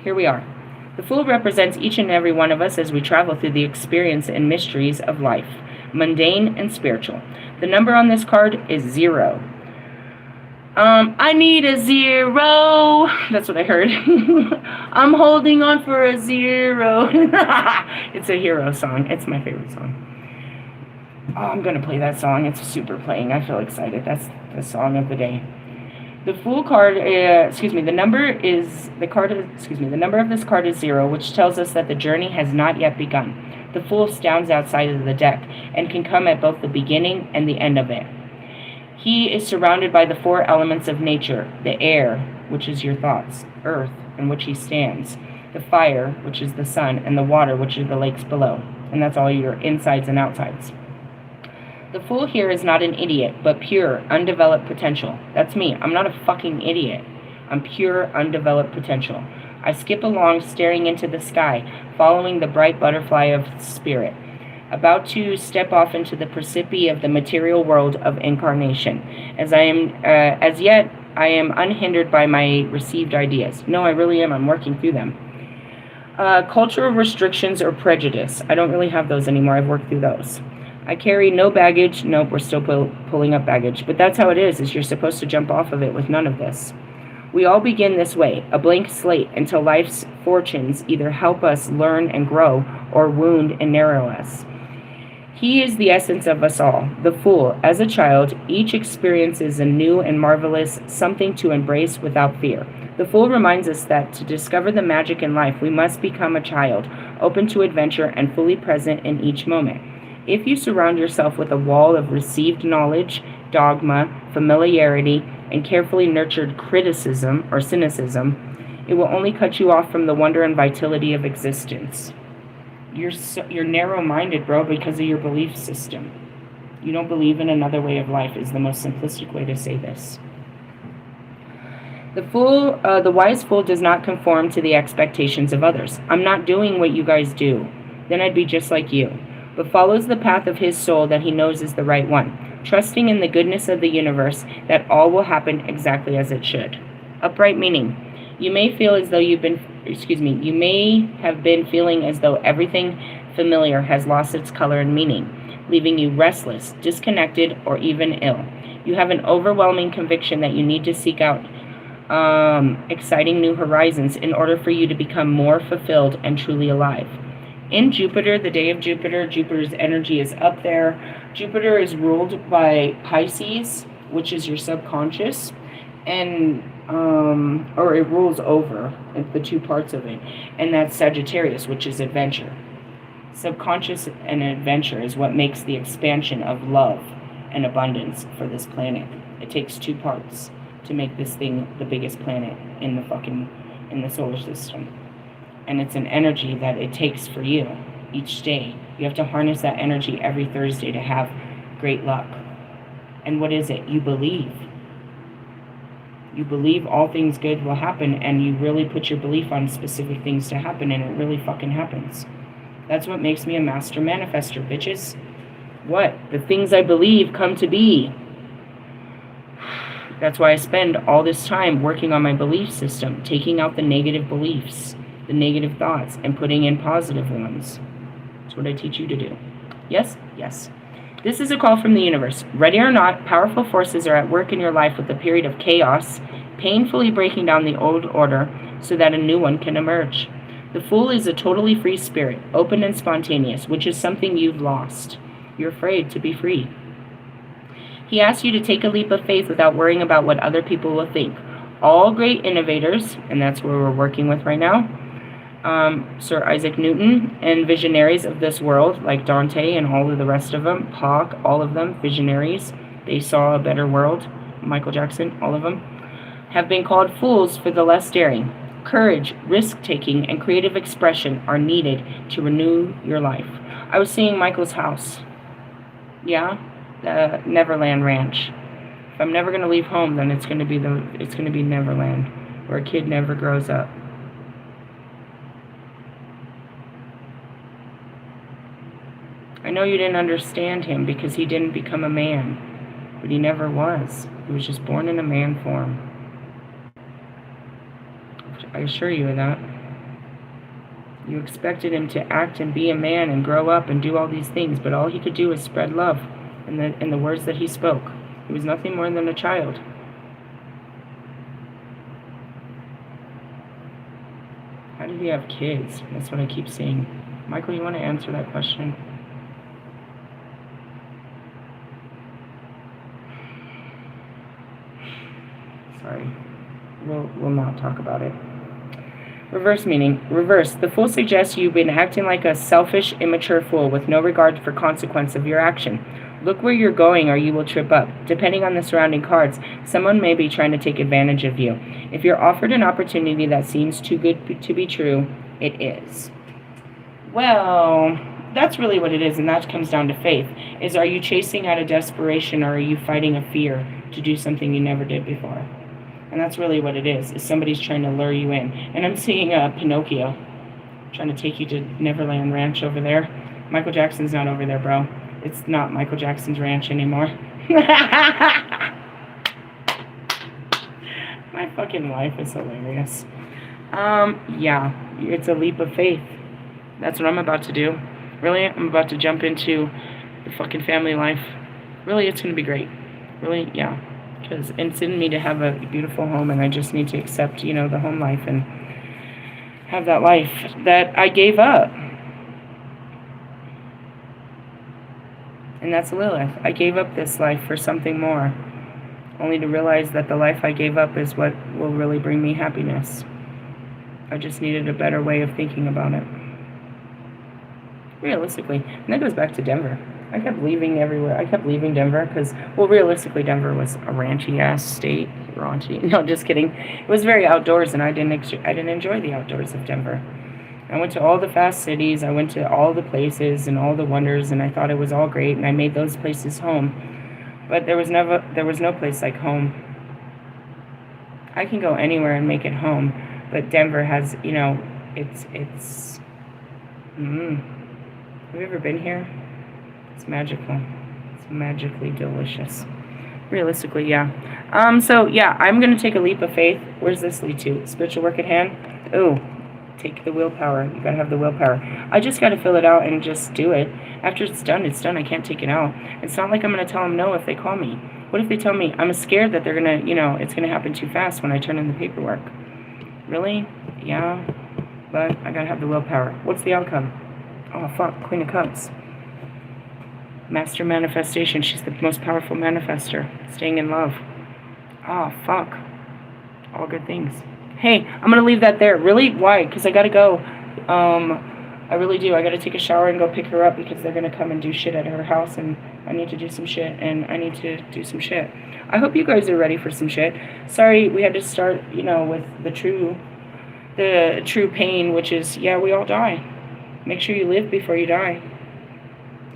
Here we are. The Fool represents each and every one of us as we travel through the experience and mysteries of life, mundane and spiritual. The number on this card is 0. I need a 0. That's what I heard. I'm holding on for a 0. It's a hero song. It's my favorite song. Oh, I'm going to play that song. It's super playing. I feel excited. That's the song of the day. The Fool card, the number of this card is 0, which tells us that the journey has not yet begun. The Fool stands outside of the deck and can come at both the beginning and the end of it. He is surrounded by the 4 elements of nature, the air, which is your thoughts, earth, in which he stands, the fire, which is the sun, and the water, which are the lakes below. And that's all your insides and outsides. The fool here is not an idiot, but pure, undeveloped potential. That's me. I'm not a fucking idiot. I'm pure, undeveloped potential. I skip along, staring into the sky, following the bright butterfly of spirit, about to step off into the precipice of the material world of incarnation. As yet, I am unhindered by my received ideas. No, I really am. I'm working through them. Cultural restrictions or prejudice. I don't really have those anymore. I've worked through those. I carry no baggage. Nope, we're still pulling up baggage. But that's how it is you're supposed to jump off of it with none of this. We all begin this way, a blank slate, until life's fortunes either help us learn and grow or wound and narrow us. He is the essence of us all, the fool. As a child, each experiences a new and marvelous something to embrace without fear. The fool reminds us that to discover the magic in life, we must become a child, open to adventure and fully present in each moment. If you surround yourself with a wall of received knowledge, dogma, familiarity, and carefully nurtured criticism or cynicism, it will only cut you off from the wonder and vitality of existence. You're narrow-minded, bro, because of your belief system. You don't believe in another way of life is the most simplistic way to say this. The wise fool does not conform to the expectations of others. I'm not doing what you guys do. Then I'd be just like you. But follows the path of his soul that he knows is the right one, trusting in the goodness of the universe that all will happen exactly as it should. Upright meaning. You may have been feeling as though everything familiar has lost its color and meaning, leaving you restless, disconnected, or even ill. You have an overwhelming conviction that you need to seek out exciting new horizons in order for you to become more fulfilled and truly alive. In Jupiter, the day of Jupiter, Jupiter's energy is up there. Jupiter is ruled by Pisces, which is your subconscious, and or it rules over the two parts of it, and that's Sagittarius, which is adventure. Subconscious and adventure is what makes the expansion of love and abundance for this planet. It takes two parts to make this thing the biggest planet in the solar system. And it's an energy that it takes for you each day. You have to harness that energy every Thursday to have great luck. And what is it? You believe. You believe all things good will happen, and you really put your belief on specific things to happen, and it really fucking happens. That's what makes me a master manifester, bitches. What? The things I believe come to be. That's why I spend all this time working on my belief system, taking out the negative beliefs, the negative thoughts, and putting in positive ones. That's what I teach you to do. Yes? Yes. This is a call from the universe. Ready or not, powerful forces are at work in your life with a period of chaos, painfully breaking down the old order so that a new one can emerge. The Fool is a totally free spirit, open and spontaneous, which is something you've lost. You're afraid to be free. He asks you to take a leap of faith without worrying about what other people will think. All great innovators, and that's where we're working with right now, Sir Isaac Newton, and visionaries of this world, like Dante and all of the rest of them, Bach, all of them, visionaries, they saw a better world, Michael Jackson, all of them, have been called fools for the less daring. Courage, risk-taking, and creative expression are needed to renew your life. I was seeing Michael's house. Yeah, the Neverland Ranch. If I'm never gonna leave home, then it's gonna be Neverland, where a kid never grows up. I know you didn't understand him because he didn't become a man, but he never was. He was just born in a man form. I assure you of that. You expected him to act and be a man and grow up and do all these things, but all he could do was spread love in the words that he spoke. He was nothing more than a child. How did he have kids? That's what I keep saying. Michael, you want to answer that question? Sorry. We'll not talk about it. Reverse meaning. Reverse. The Fool suggests you've been acting like a selfish, immature fool with no regard for consequence of your action. Look where you're going or you will trip up. Depending on the surrounding cards, someone may be trying to take advantage of you. If you're offered an opportunity that seems too good to be true, it is. Well, that's really what it is, and that comes down to faith. Is, are you chasing out of desperation, or are you fighting a fear to do something you never did before? And that's really what it is somebody's trying to lure you in. And I'm seeing Pinocchio trying to take you to Neverland Ranch over there. Michael Jackson's not over there, bro. It's not Michael Jackson's ranch anymore. My fucking life is hilarious. Yeah, it's a leap of faith. That's what I'm about to do. Really, I'm about to jump into the fucking family life. Really, it's going to be great. Really, yeah. Because it's in me to have a beautiful home, and I just need to accept, the home life and have that life that I gave up. And that's Lilith. I gave up this life for something more, only to realize that the life I gave up is what will really bring me happiness. I just needed a better way of thinking about it. Realistically. And that goes back to Denver. I kept leaving everywhere. I kept leaving Denver because, well, realistically, Denver was a ranchy-ass state. Raunchy. No, just kidding. It was very outdoors, and I didn't enjoy the outdoors of Denver. I went to all the fast cities. I went to all the places and all the wonders, and I thought it was all great, and I made those places home. But there was no place like home. I can go anywhere and make it home, but Denver has, it's. Have you ever been here? It's magical. It's magically delicious. Realistically, yeah. So, yeah, I'm going to take a leap of faith. Where's this lead to? Spiritual work at hand? Ooh, take the willpower. You got to have the willpower. I just got to fill it out and just do it. After it's done, it's done. I can't take it out. It's not like I'm going to tell them no if they call me. What if they tell me? I'm scared that they're going to, it's going to happen too fast when I turn in the paperwork. Really? Yeah. But I got to have the willpower. What's the outcome? Oh, fuck. Queen of Cups. Master manifestation. She's the most powerful manifester. Staying in love. Oh, fuck. All good things. Hey, I'm going to leave that there. Really? Why? Because I got to go. I really do. I got to take a shower and go pick her up because they're going to come and do shit at her house, and I need to do some shit, and I need to do some shit. I hope you guys are ready for some shit. Sorry, we had to start, with the true pain, which is, yeah, we all die. Make sure you live before you die.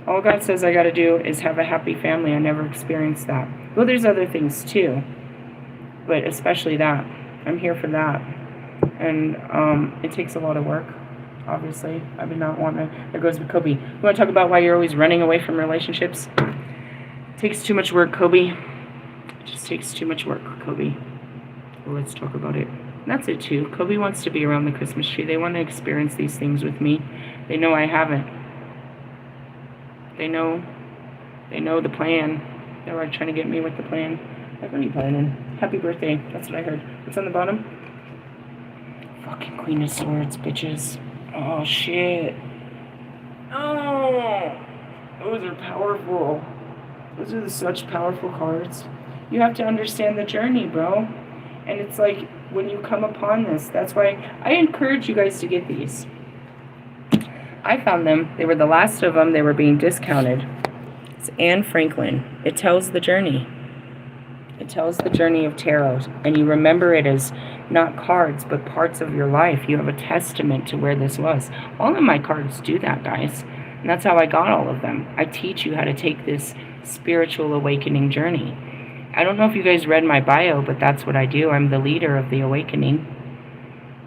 All God says I got to do is have a happy family. I never experienced that. Well, there's other things too, but especially that. I'm here for that. And it takes a lot of work, obviously. I would not want to. There goes with Kobe. You want to talk about why you're always running away from relationships? It takes too much work, Kobe. It just takes too much work, Kobe. Well, let's talk about it. That's it too. Kobe wants to be around the Christmas tree. They want to experience these things with me. They know I haven't. They know the plan. They were trying to get me with the plan. Like, what are you planning? Happy birthday. That's what I heard. What's on the bottom? Fucking Queen of Swords, bitches. Oh, shit. Oh, those are powerful. Those are such powerful cards. You have to understand the journey, bro. And it's like, when you come upon this, that's why I encourage you guys to get these. I found them. They were the last of them. They were being discounted. It's Anne Franklin. It tells the journey. It tells the journey of tarot. And you remember it as not cards, but parts of your life. You have a testament to where this was. All of my cards do that, guys. And that's how I got all of them. I teach you how to take this spiritual awakening journey. I don't know if you guys read my bio, but that's what I do. I'm the leader of the awakening.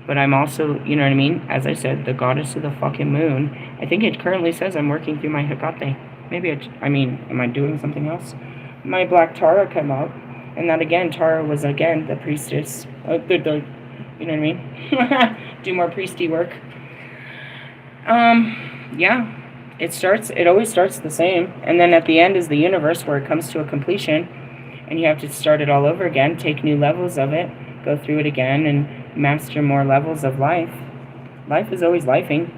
But I'm also, you know what I mean? As I said, the goddess of the fucking moon. I think it currently says I'm working through my Hecate. Maybe am I doing something else? My Black Tara came up. And that again, Tara was again the priestess. You know what I mean? Do more priesty work. Yeah. It always starts the same. And then at the end is the universe where it comes to a completion. And you have to start it all over again, take new levels of it, go through it again, and master more levels of life. Life is always lifing.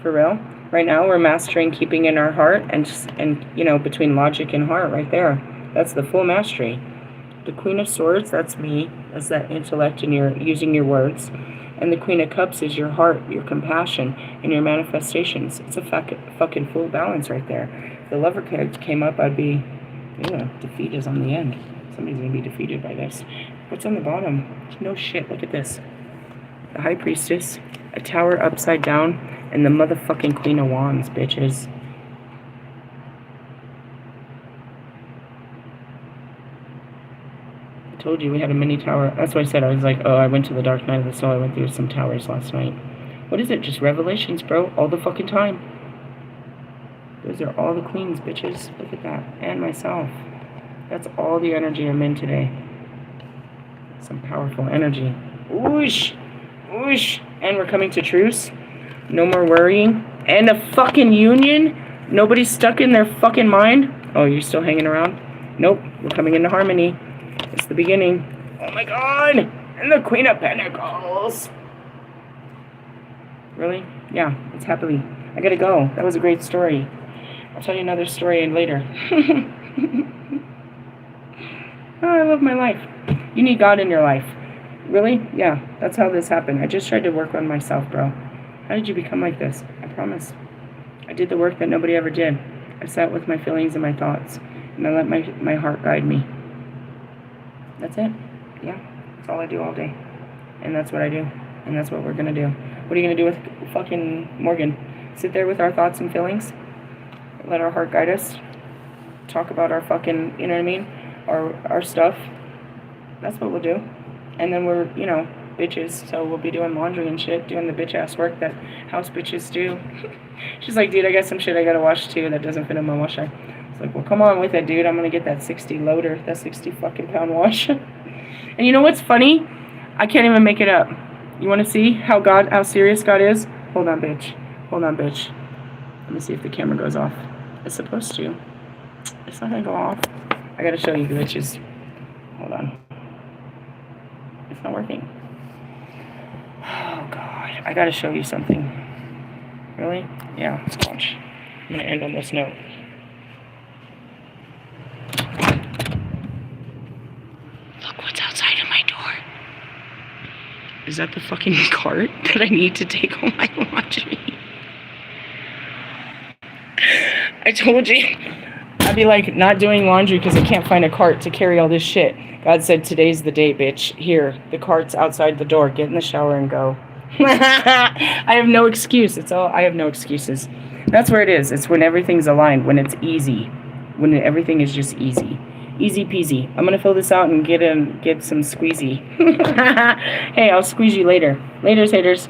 For real. Right now we're mastering keeping in our heart and between logic and heart right there. That's the full mastery. The Queen of Swords, that's me. That's that intellect and you're using your words. And the Queen of Cups is your heart, your compassion, and your manifestations. It's a fucking full balance right there. If the Lover card came up, I'd be, defeat is on the end. Somebody's going to be defeated by this. What's on the bottom? No shit, look at this. The High Priestess, a tower upside down. And the motherfucking Queen of Wands, bitches. I told you we had a mini tower. That's what I said. I was like, oh, I went to the dark night of the soul. I went through some towers last night. What is it? Just revelations, bro. All the fucking time. Those are all the queens, bitches. Look at that. And myself. That's all the energy I'm in today. Some powerful energy. Whoosh! Whoosh! And we're coming to truce. No more worrying. And a fucking union? Nobody's stuck in their fucking mind? Oh, you're still hanging around? Nope. We're coming into harmony. It's the beginning. Oh my god! And the Queen of Pentacles! Really? Yeah, it's happily. I gotta go. That was a great story. I'll tell you another story later. Oh, I love my life. You need God in your life. Really? Yeah, that's how this happened. I just tried to work on myself, bro. How did you become like this? I promise. I did the work that nobody ever did. I sat with my feelings and my thoughts, and I let my heart guide me. That's it. Yeah, that's all I do all day. And that's what I do. And that's what we're going to do. What are you going to do with fucking Morgan? Sit there with our thoughts and feelings? Let our heart guide us? Talk about our fucking, you know what I mean? Our stuff. That's what we'll do. And then we're, you know, bitches. So we'll be doing laundry and shit. Doing the bitch ass work that house bitches do. She's like, dude, I got some shit I got to wash too that doesn't fit in my washer. It's like, well, come on with it, dude. I'm going to get that 60 loader. That 60 fucking pound wash. And you know what's funny? I can't even make it up. You want to see how serious God is? Hold on, bitch. Hold on, bitch. Let me see if the camera goes off. It's supposed to. It's not going to go off. I got to show you, bitches. Hold on. It's not working. Oh, God. I got to show you something. Really? Yeah, watch. I'm going to end on this note. Look what's outside of my door. Is that the fucking cart that I need to take home my laundry? I told you. I'd be like not doing laundry because I can't find a cart to carry all this shit. God said, today's the day, bitch. Here, the cart's outside the door. Get in the shower and go. I have no excuse. I have no excuses. That's where it is. It's when everything's aligned, when it's easy. When everything is just easy. Easy peasy. I'm going to fill this out and get some squeezy. Hey, I'll squeeze you later. Laters, haters.